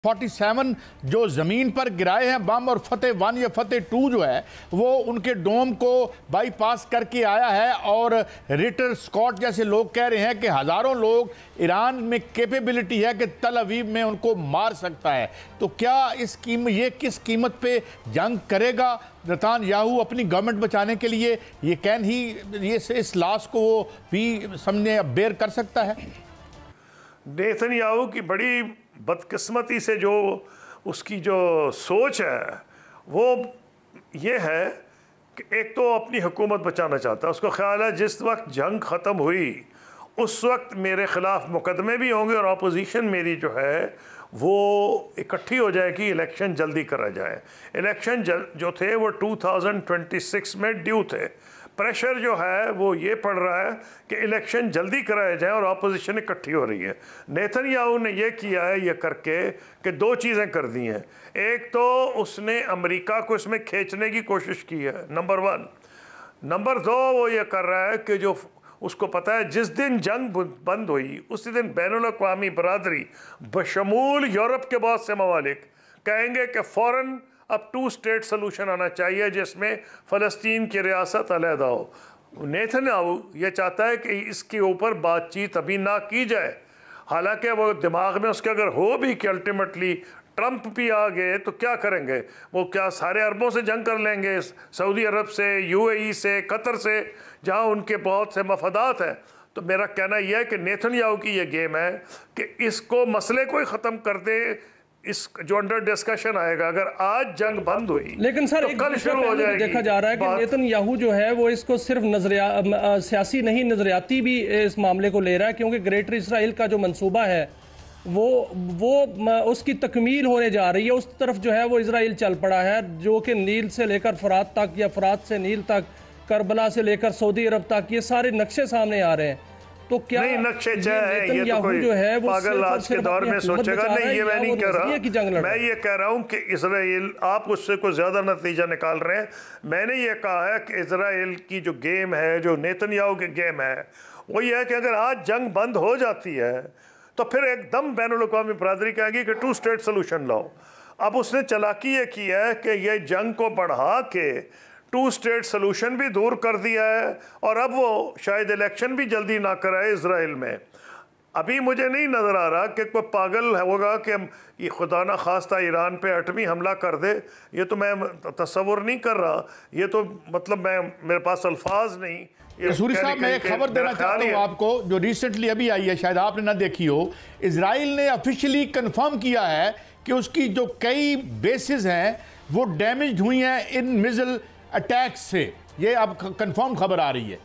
47 जो ज़मीन पर गिराए हैं बम, और फतेह 1 या फतेह 2 जो है वो उनके डोम को बाईपास करके आया है। और रिटर स्कॉट जैसे लोग कह रहे हैं कि हज़ारों लोग ईरान में कैपेबिलिटी है कि तल अवीव में उनको मार सकता है। तो क्या ये किस कीमत पे जंग करेगा नेतन्याहू अपनी गवर्नमेंट बचाने के लिए? ये कैन ही ये इस लॉस को वो भी समझे बेयर कर सकता है? नेतन्याहू की बड़ी बदकिस्मती से जो उसकी जो सोच है वो ये है कि एक तो अपनी हुकूमत बचाना चाहता है। उसको ख्याल है जिस वक्त जंग ख़त्म हुई उस वक्त मेरे ख़िलाफ़ मुकदमे भी होंगे और अपोजिशन मेरी जो है वो इकट्ठी हो जाएगी, इलेक्शन जल्दी करा जाए। इलेक्शन जो थे वो 2026 में ड्यू थे। प्रेशर जो है वो ये पड़ रहा है कि इलेक्शन जल्दी कराया जाए और अपोजिशन इकट्ठी हो रही है। नेतन्याहू ने ये किया है ये करके कि दो चीज़ें कर दी हैं। एक तो उसने अमेरिका को इसमें खींचने की कोशिश की है, नंबर 1। नंबर 2 वो ये कर रहा है कि जो उसको पता है जिस दिन जंग बंद हुई उसी दिन बैनुल अक़वामी बरादरी बशमूल यूरोप के बहुत से ममालिक कहेंगे कि फ़ौरन अब 2 स्टेट सोल्यूशन आना चाहिए जिसमें फ़लस्तीन की रियासत अलहदा हो। नेतन्याहू ये चाहता है कि इसके ऊपर बातचीत अभी ना की जाए। हालांकि वो दिमाग में उसके अगर हो भी कि अल्टीमेटली ट्रंप भी आ गए तो क्या करेंगे, वो क्या सारे अरबों से जंग कर लेंगे, सऊदी अरब से, यूएई से, कतर से, जहां उनके बहुत से मफादात हैं। तो मेरा कहना यह है कि नेतन्याहू की ये गेम है कि इसको मसले को ही ख़त्म कर दे। इस जो अंडर डिस्कशन आएगा अगर आज जंग बंद हुई लेकिन सर तो कल शुरू हो जाएगी। देखा जा रहा है कि नेतन्याहू जो है वो इसको सिर्फ सियासी नहीं नजरियाती भी इस मामले को ले रहा है, क्योंकि ग्रेटर इसराइल का जो मंसूबा है वो उसकी तकमील होने जा रही है। उस तरफ जो है वो इसराइल चल पड़ा है, जो कि नील से लेकर फरात तक या फरात से नील तक, करबला से लेकर सऊदी अरब तक, ये सारे नक्शे सामने आ रहे हैं। तो क्या नहीं नक्शे चाहे ये तो कोई जो है वो पागल आज के दौर में सोचेगा? नहीं, ये मैं नहीं कह रहा। मैं ये कह रहा हूँ कि इसराइल, आप उससे कोई ज़्यादा नतीजा निकाल रहे हैं। मैंने ये कहा है कि इसराइल की जो गेम है, जो नेतन्याहू की गेम है, वो ये है कि अगर आज जंग बंद हो जाती है तो फिर एकदम बैनुल अक़वामी बरादरी कहेगी कि 2 स्टेट सोल्यूशन लाओ। अब उसने चालाकी ये की है कि ये जंग को बढ़ा के 2 स्टेट सोल्यूशन भी दूर कर दिया है और अब वो शायद इलेक्शन भी जल्दी ना कराए इसराइल में। अभी मुझे नहीं नज़र आ रहा कि कोई पागल होगा कि ये खुदा ना खास्ता ईरान पे एटमी हमला कर दे। ये तो मैं तस्वुर नहीं कर रहा, ये तो मतलब मेरे पास अल्फाज नहीं। सूरी साहब, मैं एक खबर देना चाहता हूँ आपको जो रिसेंटली अभी आई है, शायद आपने ना देखी हो। इजराइल ने ऑफिशियली कंफर्म किया है कि उसकी जो कई बेसिस हैं वो डैमेज हुई हैं इन मिसाइल अटैक से। ये अब कंफर्म खबर आ रही है।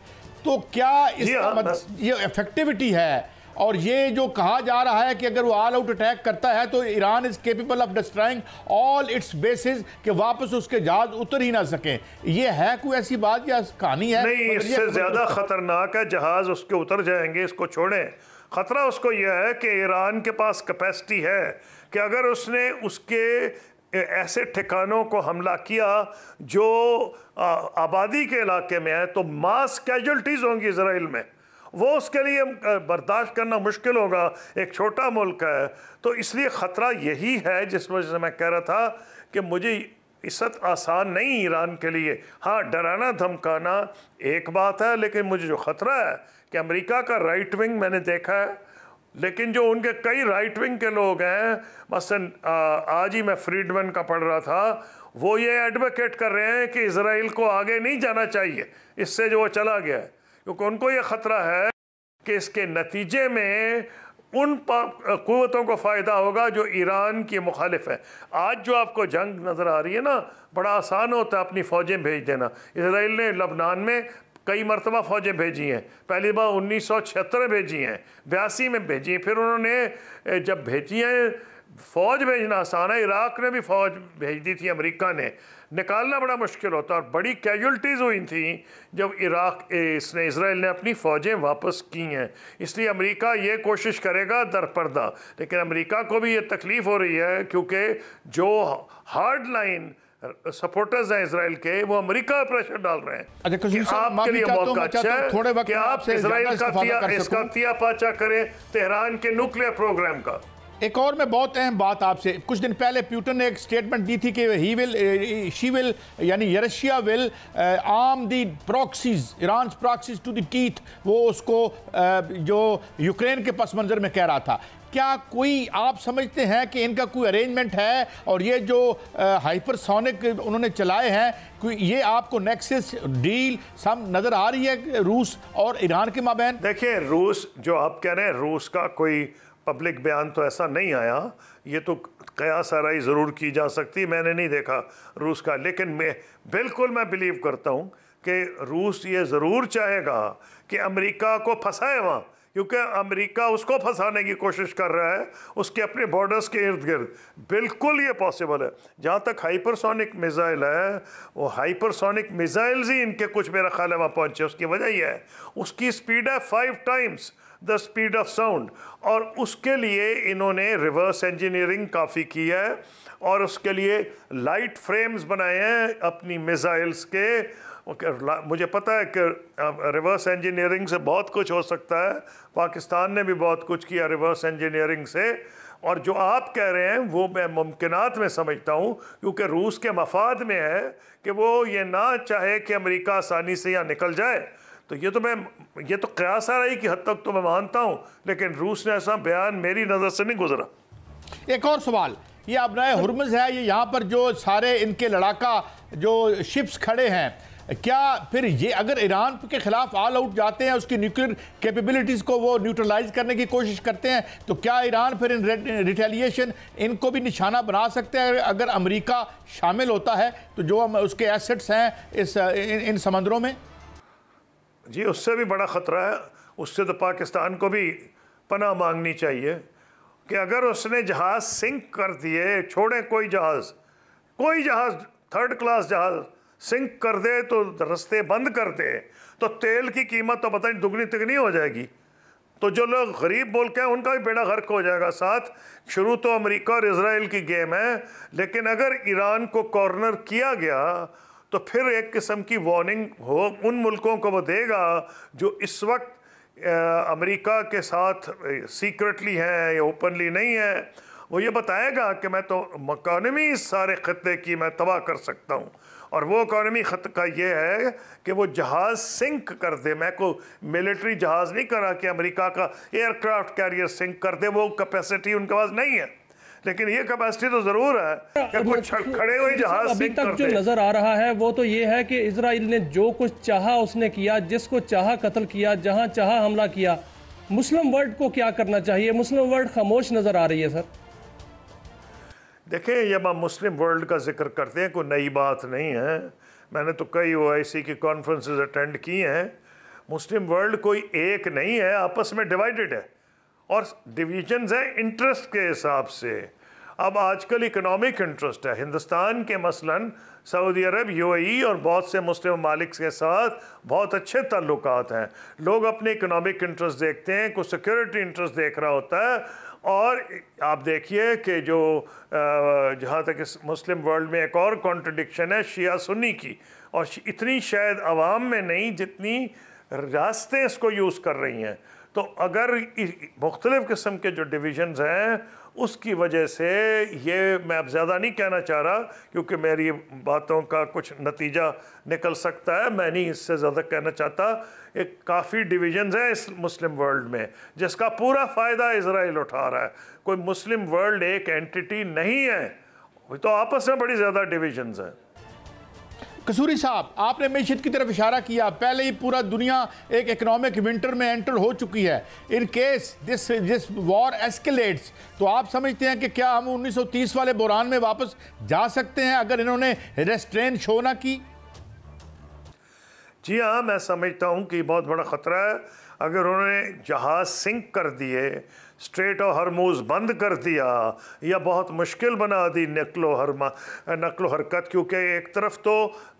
तो क्या इसका ये इफेक्टिविटी है? और ये जो कहा जा रहा है कि अगर वो ऑल आउट अटैक करता है तो Iran is capable of destroying all it's basis, कि वापस उसके जहाज उतर ही ना सकें, ये है कोई ऐसी बात या कहानी है? नहीं, इससे ज्यादा खतरनाक है जहाज उसके उतर जाएंगे, इसको छोड़ें। खतरा उसको यह है कि ईरान के पास कैपेसिटी है कि अगर उसने उसके ऐसे ठिकानों को हमला किया जो आबादी के इलाके में है तो मास कैजुअल्टीज होंगी इसराइल में। वो उसके लिए बर्दाश्त करना मुश्किल होगा, एक छोटा मुल्क है। तो इसलिए ख़तरा यही है जिस वजह से मैं कह रहा था कि मुझे इज्जत आसान नहीं ईरान के लिए। हाँ, डराना धमकाना एक बात है, लेकिन मुझे जो ख़तरा है कि अमेरिका का राइट विंग मैंने देखा है, लेकिन जो उनके कई राइट विंग के लोग हैं, मसलन आज ही मैं फ्रीडमैन का पढ़ रहा था, वो ये एडवोकेट कर रहे हैं कि इसराइल को आगे नहीं जाना चाहिए इससे जो वो चला गया है, क्योंकि उनको ये ख़तरा है कि इसके नतीजे में उन क़ुव्वतों को फ़ायदा होगा जो ईरान की मुखालिफ है। आज जो आपको जंग नज़र आ रही है ना, बड़ा आसान होता है अपनी फ़ौजें भेज देना। इसराइल ने लबनान में कई मरतबा फ़ौजें भेजी हैं, पहली बार 1976 भेजी हैं, 82 में भेजी हैं, फिर उन्होंने जब भेजी हैं, फ़ौज भेजना आसान है, इराक़ ने भी फ़ौज भेज दी थी, अमेरिका ने, निकालना बड़ा मुश्किल होता और बड़ी कैजुअल्टीज़ हुई थी जब इसराइल ने अपनी फ़ौजें वापस की हैं। इसलिए अमेरिका ये कोशिश करेगा दरपर्दा, लेकिन अमेरिका को भी ये तकलीफ़ हो रही है क्योंकि जो हार्ड लाइन सपोर्टर्स हैं इसराइल के, वो अमेरिका प्रेशर डाल रहे हैं। आपके लिए मौका अच्छा है कि आप इसराइल का तिया पाचा करें तेहरान के न्यूक्लियर प्रोग्राम का। एक और मैं बहुत अहम बात आपसे, कुछ दिन पहले पुतिन ने एक स्टेटमेंट दी थी कि शी विल यानी Russia will arm the proxies, Iran proxies to the teeth, वो उसको जो यूक्रेन के पस मंजर में कह रहा था। क्या कोई आप समझते हैं कि इनका कोई अरेंजमेंट है, और ये जो हाइपरसोनिक उन्होंने चलाए हैं, कोई ये आपको नेक्सस डील सम नज़र आ रही है रूस और ईरान के माबैन? देखिए, रूस जो आप कह रहे हैं, रूस का कोई पब्लिक बयान तो ऐसा नहीं आया, ये तो कयास आराई ज़रूर की जा सकती, मैंने नहीं देखा रूस का। लेकिन मैं बिलीव करता हूँ कि रूस ये ज़रूर चाहेगा कि अमेरिका को फंसाए वहाँ, क्योंकि अमेरिका उसको फंसाने की कोशिश कर रहा है उसके अपने बॉर्डर्स के इर्द गिर्द। बिल्कुल ये पॉसिबल है। जहाँ तक हाइपरसोनिक मिसाइल है, वो हाइपरसोनिक मिसाइल्स ही इनके कुछ मेरा ख्याल है वहाँ पहुँचे। उसकी वजह यह है उसकी स्पीड है 5 times the speed of sound, और उसके लिए इन्होंने रिवर्स इंजीनियरिंग काफ़ी की है, और उसके लिए लाइट फ्रेम्स बनाए हैं अपनी मिसाइल्स के। मुझे पता है कि रिवर्स इंजीनियरिंग से बहुत कुछ हो सकता है, पाकिस्तान ने भी बहुत कुछ किया रिवर्स इंजीनियरिंग से, और जो आप कह रहे हैं वो मैं मुमकिनात में समझता हूँ, क्योंकि रूस के मफाद में है कि वो ये ना चाहे कि अमेरिका आसानी से यहाँ निकल जाए। तो ये तो क़यास आराई की हद तक तो मैं मानता हूँ, लेकिन रूस ने ऐसा बयान मेरी नज़र से नहीं गुजरा। एक और सवाल, ये अपना हुर्मुज़ है, ये यहाँ पर जो सारे इनके लड़ाका जो शिप्स खड़े हैं, क्या फिर ये अगर ईरान के खिलाफ ऑल आउट जाते हैं, उसकी न्यूक्लियर कैपेबिलिटीज़ को वो न्यूट्रलाइज करने की कोशिश करते हैं, तो क्या ईरान फिर इन रिटेलिएशन इनको भी निशाना बना सकते हैं अगर अमेरिका शामिल होता है तो जो उसके एसेट्स हैं इन समंदरों में? जी, उससे भी बड़ा ख़तरा है। उससे तो पाकिस्तान को भी पनाह मांगनी चाहिए कि अगर उसने जहाज़ सिंक कर दिए, छोड़े कोई जहाज़ थर्ड क्लास जहाज़ सिंक कर दे, तो रास्ते बंद कर दे, तो तेल की कीमत तो पता नहीं दुगनी तिगनी हो जाएगी। तो जो लोग गरीब मुल्क हैं उनका भी बेड़ा गर्क हो जाएगा साथ। शुरू तो अमेरिका और इजराइल की गेम है, लेकिन अगर ईरान को कॉर्नर किया गया तो फिर एक किस्म की वार्निंग हो उन मुल्कों को वो देगा जो इस वक्त अमेरिका के साथ सीक्रेटली हैं या ओपनली नहीं है। वो ये बताएगा कि मैं तो इकॉनमी सारे ख़त्े की मैं तबाह कर सकता हूँ, और वो इकॉनमी ख़त का ये है कि वो जहाज़ सिंक कर दे। मैं को मिलिट्री जहाज़ नहीं करा कि अमेरिका का एयरक्राफ्ट कैरियर सिंक कर दे, वो कैपेसिटी उनके पास नहीं है, लेकिन ये कैपेसिटी तो ज़रूर है कि कुछ खड़े हुए जहाज़ अभी सिंक तक कर जो दे। नज़र आ रहा है वो तो ये है कि इजराइल ने जो कुछ चाहा उसने किया, जिसको चाहा कत्ल किया, जहां चाहा हमला किया। मुस्लिम वर्ल्ड को क्या करना चाहिए? मुस्लिम वर्ल्ड खामोश नज़र आ रही है सर। देखें, जब हम मुस्लिम वर्ल्ड का जिक्र करते हैं कोई नई बात नहीं है। मैंने तो कई OIC की कॉन्फ्रेंसेस अटेंड की हैं। मुस्लिम वर्ल्ड कोई एक नहीं है, आपस में डिवाइडेड है, और डिवीजन्स हैं इंटरेस्ट के हिसाब से। अब आजकल इकोनॉमिक इंटरेस्ट है हिंदुस्तान के, मसलन सऊदी अरब, UAE और बहुत से मुस्लिम ममालिक के साथ बहुत अच्छे ताल्लुकात हैं। लोग अपने इकोनॉमिक इंटरेस्ट देखते हैं, कोई सिक्योरिटी इंटरेस्ट देख रहा होता है। और आप देखिए कि जो जहाँ तक इस मुस्लिम वर्ल्ड में एक और कॉन्ट्रडिक्शन है शिया सुन्नी की, और इतनी शायद आवाम में नहीं जितनी रास्ते इसको यूज़ कर रही हैं। तो अगर मुख्तलिफ़ किस्म के जो डिविजन्स हैं उसकी वजह से, ये मैं अब ज़्यादा नहीं कहना चाह रहा क्योंकि मेरी बातों का कुछ नतीजा निकल सकता है, मैं नहीं इससे ज़्यादा कहना चाहता। एक काफ़ी डिविजन्स हैं इस मुस्लिम वर्ल्ड में जिसका पूरा फ़ायदा इजराइल उठा रहा है। कोई मुस्लिम वर्ल्ड एक एंटिटी नहीं है, तो आपस में बड़ी ज़्यादा डिविजन्स हैं। कसूरी साहब, आपने मैशत की तरफ इशारा किया, पहले ही पूरा दुनिया एक इकोनॉमिक विंटर में एंटर हो चुकी है। In case this war escalates, तो आप समझते हैं कि क्या हम 1930 वाले बहरान में वापस जा सकते हैं अगर इन्होंने रेस्ट्रेन शो ना की? जी हाँ, मैं समझता हूँ कि बहुत बड़ा ख़तरा है। अगर उन्होंने जहाज़ सिंक कर दिए, स्ट्रेट ऑफ हरमूज़ बंद कर दिया, या बहुत मुश्किल बना दी नकलो हरकत, क्योंकि एक तरफ तो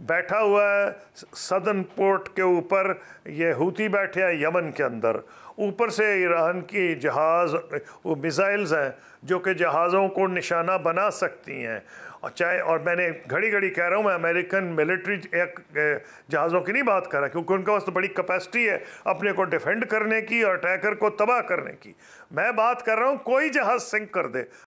बैठा हुआ है सदर्न पोर्ट के ऊपर ये हूती बैठे हैं यमन के अंदर, ऊपर से ईरान की जहाज़ वो मिसाइल्स हैं जो कि जहाज़ों को निशाना बना सकती हैं। और चाहे, और मैंने घड़ी घड़ी कह रहा हूँ, मैं अमेरिकन मिलिट्री जहाज़ों की नहीं बात कर रहा, क्योंकि उनके पास तो बड़ी कैपेसिटी है अपने को डिफेंड करने की और अटैकर को तबाह करने की। मैं बात कर रहा हूँ कोई जहाज़ सिंक कर दे,